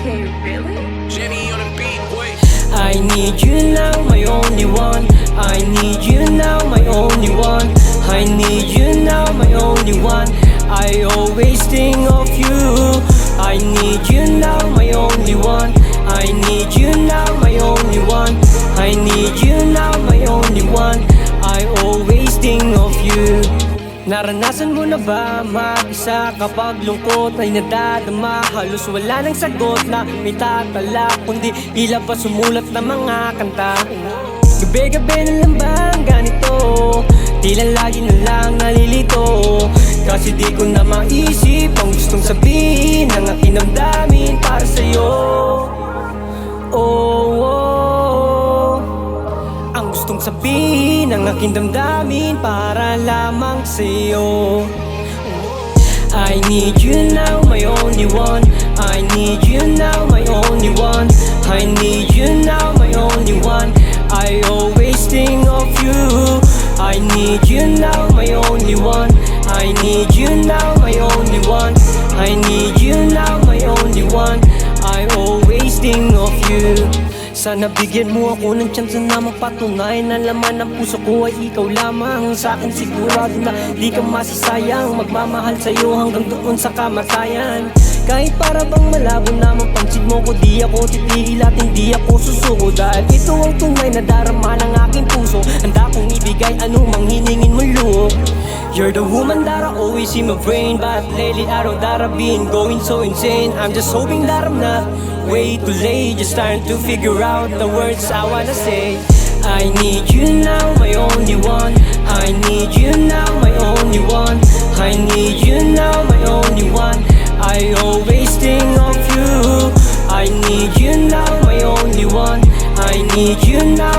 Okay, really? Jenny on the beat, boy. I need you now, my only one. I need you now, my only one. I need you now, my only one. I always think of you. I need you now, my only one. I need you now, my only one. I need you now, my only one. I always think of you. Naranasan mo na ba mag-isa kapag lungkot ay nadadama? Halos wala nang sagot na may tatala, kundi ilabas sumulat na mga kanta. Gabi-gabi na lang bang ganito? Tila lagi na lang nalilito, kasi di ko na maisip ang gustong sabihin ng aking damdamin para sa'yo. Ang gustong sabihin ng aking damdamin para lamang sa'yo. I need you now, my only one. I need you now, my only one. I need you now, my only one. I always think of you. I need you now, my only one. I need you now, my only one. I need you now, my only one. I always think of you. Sana bigyan mo ako ng chance na mapatunay na laman ng puso ko ay ikaw lamang. Sa akin sigurado na di ka masasayang, magmamahal sa'yo hanggang doon sa kamatayan. Kahit para bang malabo na mapansin mo ko, di ako titigil at hindi ako susuko. Dahil ito ang tunay na darama ng aking puso. Handa kong ibigay anumang hiningin mo luho. You're the woman that I always see my brain, but lately I know that I've been going so insane. I'm just hoping that I'm not way too late, just trying to figure out the words I wanna say. I need you now, my only one. I need you now, my only one. I need you now, my only one. I always think of you. I need you now, my only one. I need you now,